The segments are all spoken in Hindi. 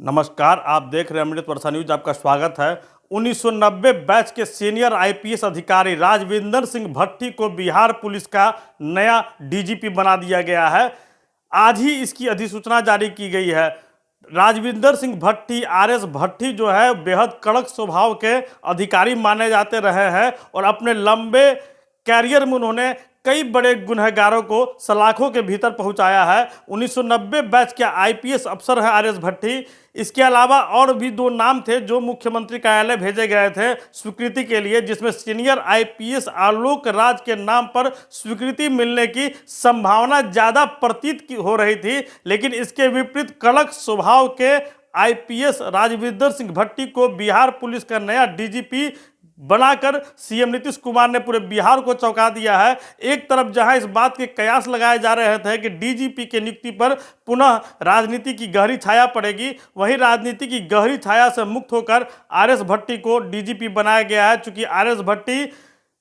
नमस्कार, आप देख रहे हैं अमृत वर्षा न्यूज। आपका स्वागत है। 1990 बैच के सीनियर आईपीएस अधिकारी राजविंदर सिंह भट्टी को बिहार पुलिस का नया डीजीपी बना दिया गया है। आज ही इसकी अधिसूचना जारी की गई है। राजविंदर सिंह भट्टी, आरएस भट्टी जो है बेहद कड़क स्वभाव के अधिकारी माने जाते रहे हैं और अपने लंबे कैरियर में उन्होंने कई बड़े गुनहगारों को सलाखों के भीतर पहुंचाया है। 1990 बैच के आईपीएस अफसर है आरएस भट्टी। इसके अलावा और भी दो नाम थे जो मुख्यमंत्री कार्यालय भेजे गए थे स्वीकृति के लिए, जिसमें सीनियर आईपीएस आलोक राज के नाम पर स्वीकृति मिलने की संभावना ज़्यादा प्रतीत हो रही थी, लेकिन इसके विपरीत कड़क स्वभाव के आईपीएस राजविंदर सिंह भट्टी को बिहार पुलिस का नया डीजीपी बनाकर सीएम नीतीश कुमार ने पूरे बिहार को चौंका दिया है। एक तरफ जहां इस बात के कयास लगाए जा रहे थे कि डीजीपी की नियुक्ति पर पुनः राजनीति की गहरी छाया पड़ेगी, वहीं राजनीति की गहरी छाया से मुक्त होकर आरएस भट्टी को डीजीपी बनाया गया है। चूंकि आरएस भट्टी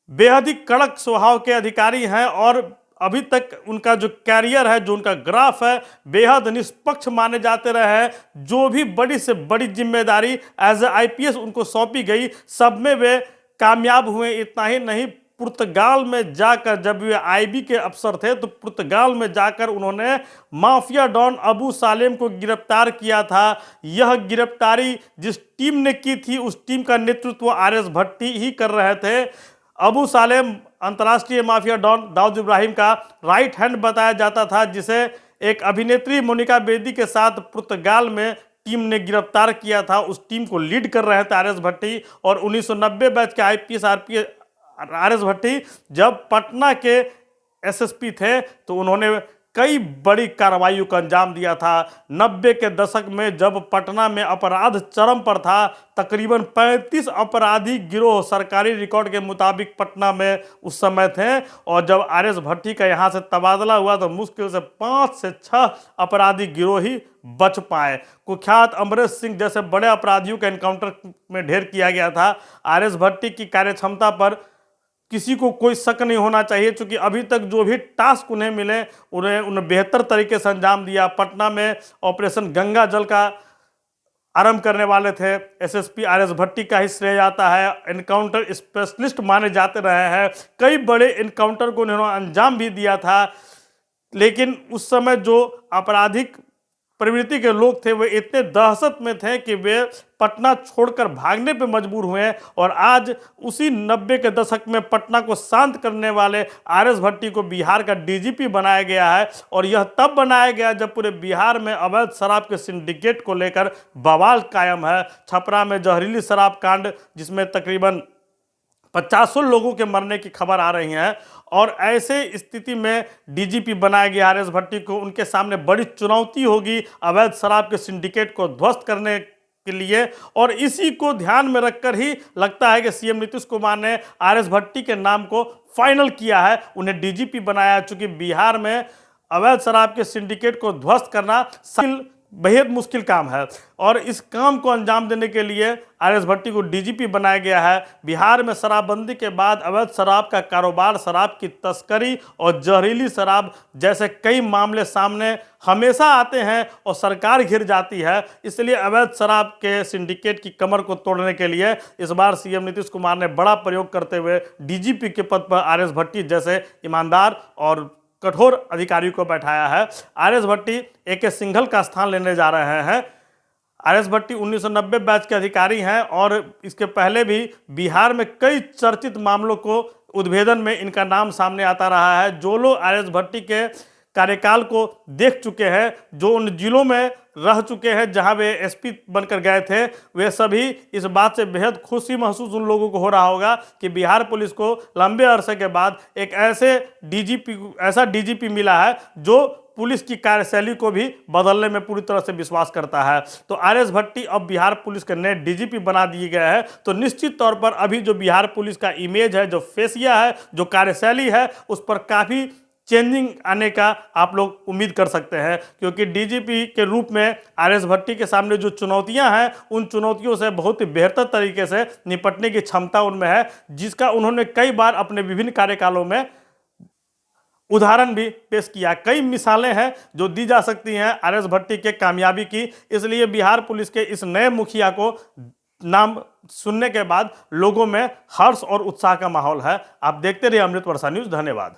बेहद ही कड़क स्वभाव के अधिकारी हैं और अभी तक उनका जो कैरियर है, जो उनका ग्राफ है, बेहद निष्पक्ष माने जाते रहे हैं। जो भी बड़ी से बड़ी जिम्मेदारी एज ए आईपीएस उनको सौंपी गई, सब में वे कामयाब हुए। इतना ही नहीं, पुर्तगाल में जाकर जब वे आईबी के अफसर थे तो पुर्तगाल में जाकर उन्होंने माफिया डॉन अबू सालेम को गिरफ्तार किया था। यह गिरफ्तारी जिस टीम ने की थी उस टीम का नेतृत्व आरएस भट्टी ही कर रहे थे। अबू सालेम अंतर्राष्ट्रीय माफिया डॉन दाऊद इब्राहिम का राइट हैंड बताया जाता था, जिसे एक अभिनेत्री मोनिका बेदी के साथ पुर्तगाल में टीम ने गिरफ्तार किया था। उस टीम को लीड कर रहे थे आरएस भट्टी। और 1990 बैच के आईपीएस आरएस भट्टी जब पटना के एसएसपी थे तो उन्होंने कई बड़ी कार्रवाइयों का अंजाम दिया था। 90 के दशक में जब पटना में अपराध चरम पर था, तकरीबन 35 अपराधी गिरोह सरकारी रिकॉर्ड के मुताबिक पटना में उस समय थे। और जब आरएस भट्टी का यहाँ से तबादला हुआ तो मुश्किल से 5 से 6 अपराधी गिरोह ही बच पाए। कुख्यात अमरेश सिंह जैसे बड़े अपराधियों का एनकाउंटर में ढेर किया गया था। आरएस भट्टी की कार्यक्षमता पर किसी को कोई शक नहीं होना चाहिए, क्योंकि अभी तक जो भी टास्क उन्हें मिले उन्हें बेहतर तरीके से अंजाम दिया। पटना में ऑपरेशन गंगा जल का आरंभ करने वाले थे एसएसपी आरएस भट्टी का ही श्रेय जाता है। एनकाउंटर स्पेशलिस्ट माने जाते रहे हैं। कई बड़े एनकाउंटर को उन्होंने अंजाम भी दिया था, लेकिन उस समय जो आपराधिक प्रवृत्ति के लोग थे वे इतने दहशत में थे कि वे पटना छोड़कर भागने पे मजबूर हुए। और आज उसी 90 के दशक में पटना को शांत करने वाले आरएस भट्टी को बिहार का डीजीपी बनाया गया है। और यह तब बनाया गया जब पूरे बिहार में अवैध शराब के सिंडिकेट को लेकर बवाल कायम है। छपरा में जहरीली शराब कांड, जिसमें तकरीबन 50 लोगों के मरने की खबर आ रही है। और ऐसे स्थिति में डीजीपी बनाया गया आरएस भट्टी को। उनके सामने बड़ी चुनौती होगी अवैध शराब के सिंडिकेट को ध्वस्त करने के लिए। और इसी को ध्यान में रखकर ही लगता है कि सीएम नीतीश कुमार ने आरएस भट्टी के नाम को फाइनल किया है, उन्हें डीजीपी बनाया। चूंकि बिहार में अवैध शराब के सिंडिकेट को ध्वस्त करना बेहद मुश्किल काम है और इस काम को अंजाम देने के लिए आरएस भट्टी को डीजीपी बनाया गया है। बिहार में शराबबंदी के बाद अवैध शराब का कारोबार, शराब की तस्करी और जहरीली शराब जैसे कई मामले सामने हमेशा आते हैं और सरकार घिर जाती है। इसलिए अवैध शराब के सिंडिकेट की कमर को तोड़ने के लिए इस बार सीएम नीतीश कुमार ने बड़ा प्रयोग करते हुए डीजीपी के पद पर आरएस भट्टी जैसे ईमानदार और कठोर अधिकारी को बैठाया है। आरएस भट्टी एके सिंघल का स्थान लेने जा रहे हैं। आरएस भट्टी 1990 बैच के अधिकारी हैं और इसके पहले भी बिहार में कई चर्चित मामलों को उद्भेदन में इनका नाम सामने आता रहा है। जो लोग आरएस भट्टी के कार्यकाल को देख चुके हैं, जो उन जिलों में रह चुके हैं जहां वे एसपी बनकर गए थे, वे सभी इस बात से बेहद खुशी महसूस उन लोगों को हो रहा होगा कि बिहार पुलिस को लंबे अरसे के बाद एक ऐसा डीजीपी मिला है जो पुलिस की कार्यशैली को भी बदलने में पूरी तरह से विश्वास करता है। तो आरएस भट्टी अब बिहार पुलिस के नए डीजीपी बना दिए गए हैं। तो निश्चित तौर पर अभी जो बिहार पुलिस का इमेज है, जो फेसिया है, जो कार्यशैली है, उस पर काफ़ी चेंजिंग आने का आप लोग उम्मीद कर सकते हैं, क्योंकि डीजीपी के रूप में आरएस भट्टी के सामने जो चुनौतियां हैं उन चुनौतियों से बहुत ही बेहतर तरीके से निपटने की क्षमता उनमें है, जिसका उन्होंने कई बार अपने विभिन्न कार्यकालों में उदाहरण भी पेश किया। कई मिसालें हैं जो दी जा सकती हैं आर.एस. भट्टी के कामयाबी की। इसलिए बिहार पुलिस के इस नए मुखिया को नाम सुनने के बाद लोगों में हर्ष और उत्साह का माहौल है। आप देखते रहिए अमृत वर्षा न्यूज़। धन्यवाद।